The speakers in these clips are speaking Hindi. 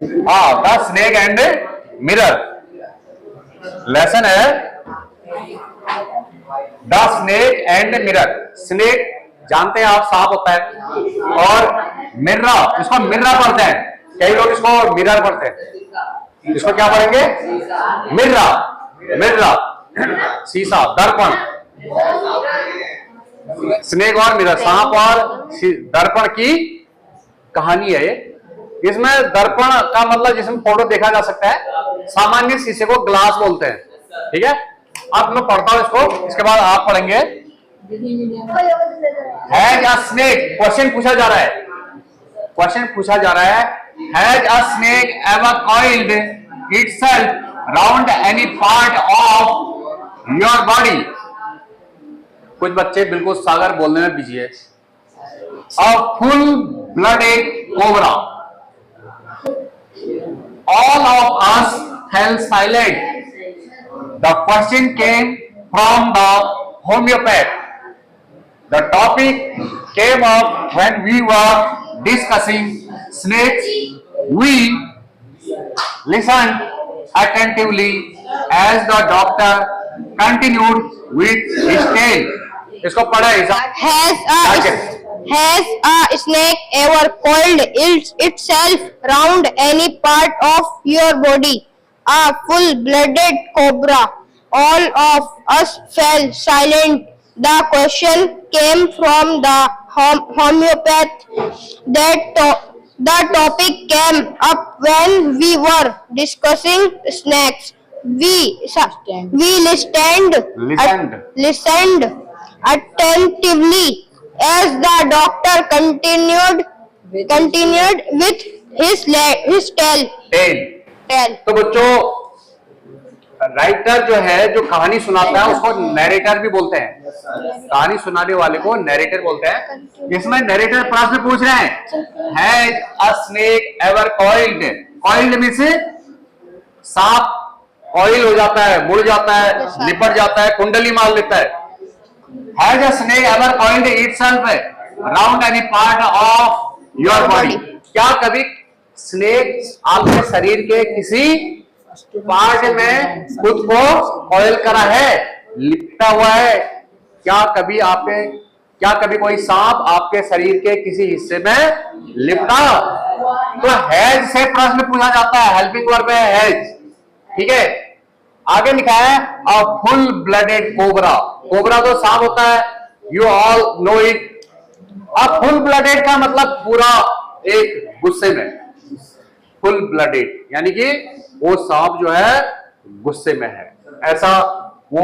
हाँ, the snake and mirror lesson है the snake and mirror. Snake जानते हैं आप, सांप होता है, और मिर्रा, इसको मिर्रा पढ़ते हैं, कई लोग इसको मिरर पढ़ते हैं। इसको क्या पढ़ेंगे? मिर्रा, मिर्रा शीशा, दर्पण। स्नेक और मिरर, सांप और दर्पण की कहानी है ये। इसमें दर्पण का मतलब जिसमें फोटो देखा जा सकता है, सामान्य शीशे को ग्लास बोलते हैं। ठीक है, अब मैं पढ़ता हूं इसको, इसके बाद आप पढ़ेंगे। हैज अ स्नेक, क्वेश्चन पूछा जा रहा है, क्वेश्चन पूछा जा रहा है, has a snake ever coiled itself round any part of your body? कुछ बच्चे बिल्कुल सागर बोलने में बिजी है। A full blooded cobra. All of us fell silent. The question came from the homeopath. The topic came up when we were discussing snakes. We listened attentively as the doctor continued with his tale. इसको पढ़ा Has a snake ever coiled itself round any part of your body? A full-blooded cobra. All of us fell silent. The question came from the homeopath. The topic came up when we were discussing snakes. We listened attentively as the doctor continued with his tale. तो बच्चों, राइटर जो है, जो कहानी सुनाता है, उसको नैरेटर भी बोलते हैं। कहानी सुनाने वाले को नैरेटर बोलते हैं। इसमें नैरेटर प्रश्न पूछ रहे हैं, has a snake ever coiled? Coiled means सांप कॉइल हो जाता है, मुड़ जाता है, लिपट जाता है, कुंडली मार लेता है। Has a snake ever coiled itself around any part of your body? क्या कभी स्नेक आपके शरीर के किसी पार्ट में खुद को कॉइल करा है, लिपटा हुआ है? क्या कभी कोई सांप आपके शरीर के किसी हिस्से में लिपटा? तो हैज से प्रश्न पूछा जाता है, हेल्पिंग वर्ब है हैज। ठीक है, आगे लिखा है a full blooded cobra. Cobra तो सांप होता है, you all know it. A full blooded का मतलब पूरा एक गुस्से में, फुल ब्लडेड यानी कि वो सांप जो है गुस्से में है, ऐसा वो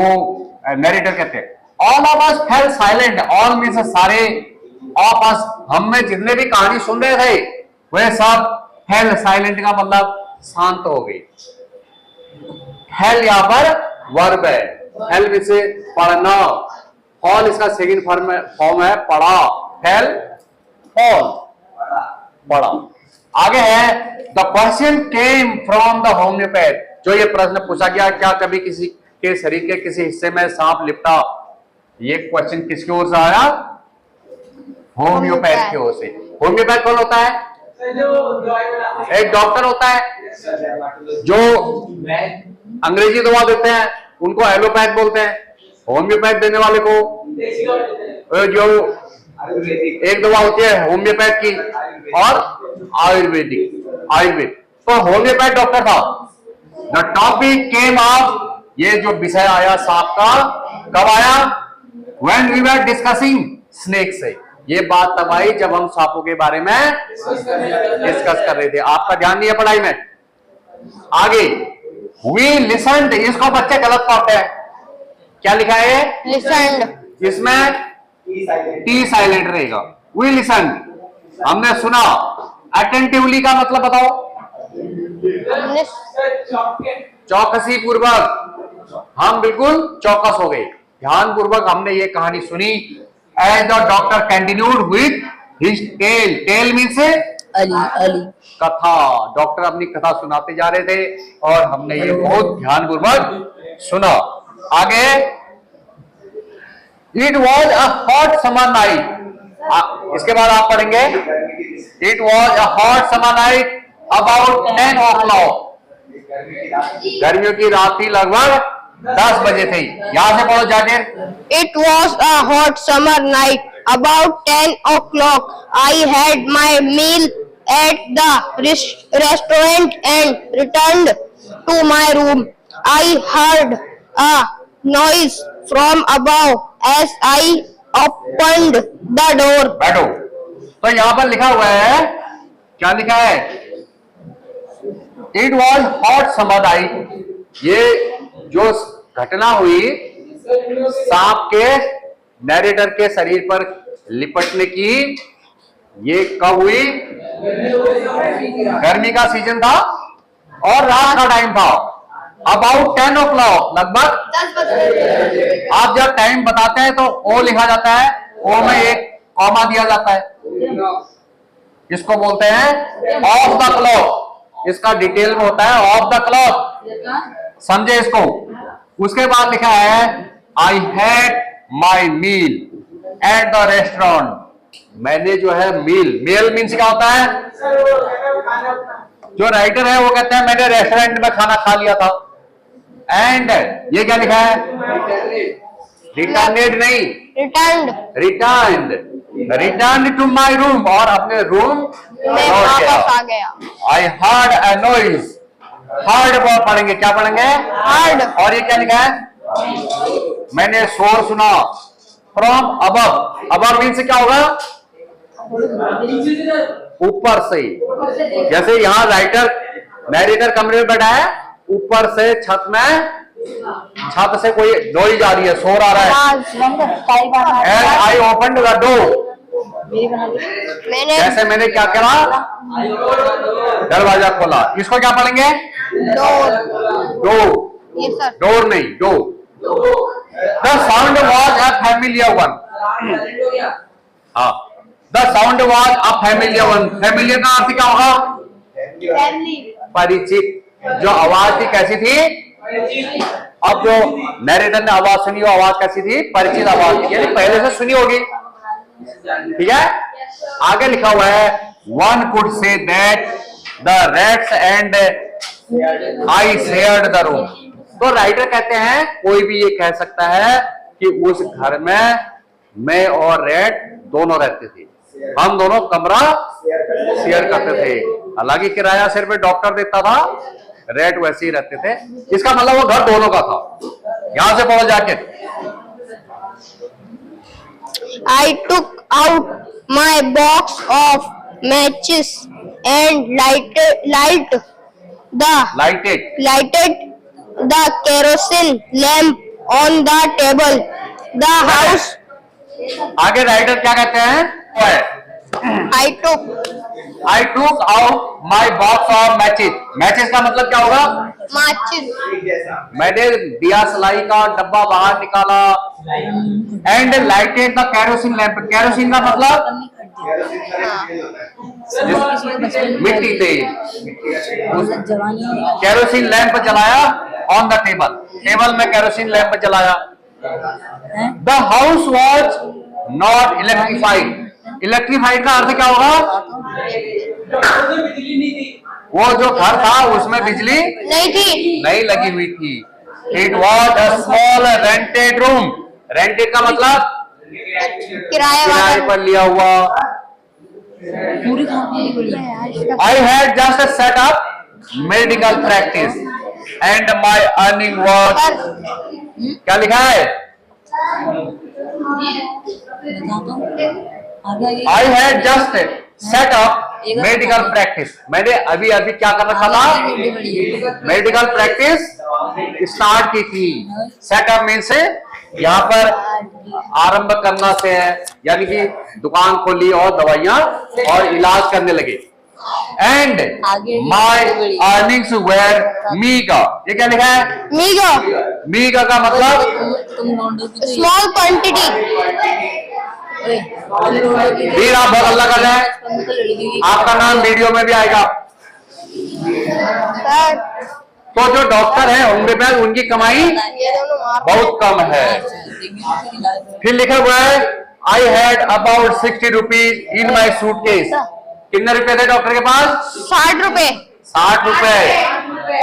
नैरेटर कहते हैं। All of us fail silent. All means सारे, ऑफ अस हम में जितने भी कहानी सुन रहे थे वे सब फेल साइलेंट का मतलब शांत हो गई। फेल यहां पर वर्ब है, फेल से पढ़ना, फॉल इसका सेकंड फॉर्म है पढ़ा, फेल फॉल, पढ़ा। आगे है the question came from the homeopath. जो ये प्रश्न पूछा गया, क्या कभी किसी के शरीर के किसी हिस्से में सांप लिपटा? ये क्वेश्चन किसकी ओर से आया? होम्योपैथ की ओर से। होम्योपैथ कौन होता है? एक डॉक्टर होता है जो अंग्रेजी दवा देते हैं, उनको एलोपैथ बोलते हैं। होम्योपैथ देने वाले को जो एक दवा होती है होम्योपैथ की और आयुर्वेद। तो होम्योपैथ डॉक्टर था। द टॉपिक केम अप, ये जो विषय आया सांप का, कब आया? When we were discussing snake से। ये बात तब आई जब हम सांपों के बारे में डिस्कस कर रहे थे। आपका ध्यान नहीं है पढ़ाई में। आगे वी लिसनड, इसको बच्चे गलत पढ़ते हैं। क्या लिखा है? Listened। इसमें टी साइलेंट रहेगा। वी लिसनड, हमने सुना। अटेंटिवली का मतलब बताओ? चौकसी पूर्वक, हम बिल्कुल चौकस हो गए, ध्यान पूर्वक हमने ये कहानी सुनी। As the doctor continued with his tale. Tale means कथा। डॉक्टर अपनी कथा सुनाते जा रहे थे और हमने ये बहुत ध्यान पूर्वक सुना। आगे it was a hot summer night. इसके बाद आप पढ़ेंगे it was a hot summer night about 10 o'clock, गर्मियों की रात थी, लगभग 10 बजे थी। यहां से पढ़ो जाके। It was a hot summer night. About 10 o'clock, I had my meal at the restaurant and returned to my room. I heard a noise from above as I opened the door. बैठो। तो यहां पर लिखा हुआ है, क्या लिखा है? It was hot summer night. ये जो घटना हुई सांप के नैरेटर के शरीर पर लिपटने की, ये कब हुई? गर्मी का सीजन था और रात का टाइम था। अबाउट 10 o'clock, लगभग। आप जब टाइम बताते हैं तो ओ लिखा जाता है, ओ में एक कॉमा दिया जाता है, इसको बोलते हैं ऑफ द क्लॉक। इसका डिटेल में होता है ऑफ द क्लॉक, समझे इसको। उसके बाद लिखा है I had my meal at the restaurant. मैंने जो है मील मीन्स क्या होता है? जो राइटर है वो कहते हैं मैंने रेस्टोरेंट में खाना खा लिया था। एंड ये क्या लिखा है? रिटर्नेड नहीं, रिटर्न टू माई रूम, और अपने रूम मैं वापस आ गया। I heard a noise. Heard word पढ़ेंगे, क्या पढ़ेंगे? हर्ड। और ये क्या लिखा है? मैंने शोर सुना फ्रॉम अबव। अबव मीन्स क्या होगा? ऊपर से। जैसे यहाँ राइटर नैरेटर कमरे में बैठा है, ऊपर से छत से कोई नॉइज आ रही है, शोर आ रहा है। And I open the door. मैंने क्या करा? दरवाजा खोला। इसको क्या पढ़ेंगे? डोर नहीं, door. The sound was a familiar one. हाँ, the sound was a familiar one. Familiar का अर्थ क्या होगा? परिचित। जो आवाज थी कैसी थी? अब जो नैरेटर ने आवाज सुनी, वो आवाज कैसी थी? परिचित आवाज थी, यानी पहले से सुनी होगी। ठीक है। आगे लिखा हुआ है one could say that the rats and I shared the room. तो राइटर कहते हैं कोई भी ये कह सकता है कि उस घर में मैं और रैट दोनों रहते थे, हम दोनों कमरा शेयर करते थे। हालांकि किराया सिर्फ डॉक्टर देता था, रैट वैसे ही रहते थे। इसका मतलब वो घर दोनों का था। यहां से पढ़ो जाके। I took out my box of matches and lighted the kerosene lamp on the table. The house. आगे राइटर क्या कहते हैं? I took out my box of matches. Matches का मतलब क्या होगा? Matches. मैंने दिया सलाई का डब्बा बाहर निकाला। And lighted the kerosene lamp. Kerosene का मतलब मिट्टी तेल। केरोसिन लैंप जलाया ऑन द टेबल। टेबल में केरोसिन लैंप जलाया। The house was not electrified. Electrified का अर्थ क्या होगा? वो जो घर था उसमें बिजली नहीं लगी हुई थी। It was a small rented room. Rented का मतलब किराए पर लिया हुआ। I had just set up medical practice and my earning was. क्या लिखा है? I had just set up medical practice. मैंने अभी क्या कर रखा था? मेडिकल प्रैक्टिस स्टार्ट की थी। सेटअप मीन से यहाँ पर आरंभ करना से है, यानी कि दुकान खोली और दवाइयां और इलाज करने लगे। And my earnings where मीगा। ये क्या लिखा है? मीगा का मतलब स्मॉल क्वांटिटी। फिर आप बहुत अल्लाह कर रहे हैं, आपका नाम वीडियो में भी आएगा। तो जो डॉक्टर है होम्योपैथ, उनकी कमाई बहुत कम है। फिर लिखा हुआ है I had about 60 rupees in my suitcase. कितने रुपए थे डॉक्टर के पास? 60 रुपए। 60 रुपए।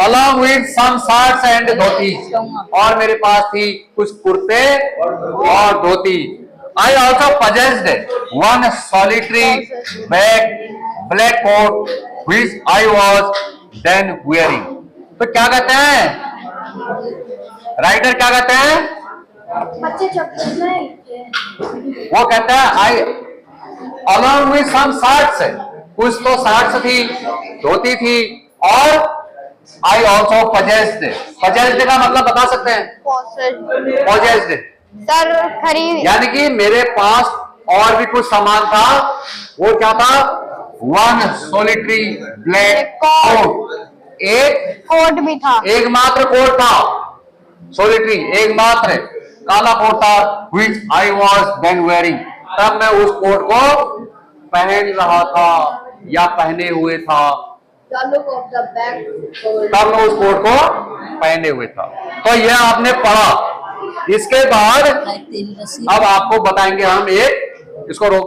Along with some shirts and dhoti, और मेरे पास थी कुछ कुर्ते और dhoti. I also possessed one solitary black coat which I was then wearing। तो क्या कहते हैं राइटर, क्या कहते हैं? वो कहता है आई अलॉन्ग विद सम शर्ट्स, कुछ तो शर्ट्स थी, धोती थी, और आई ऑल्सो possessed। possessed का मतलब बता सकते हैं? possessed सर खरीद, यानी कि मेरे पास और भी कुछ सामान था। वो क्या था? वन सोलिटरी ब्लैक कोट, एक कोट भी था। एकमात्र कोट था, सोलिटरी एकमात्र काला कोट था, which I was then wearing। तब मैं उस कोट को पहन रहा था या पहने हुए था, तब मैं उस कोट को पहने हुए था। तो यह आपने पढ़ा। इसके बाद अब आपको बताएंगे हम एक, इसको रोक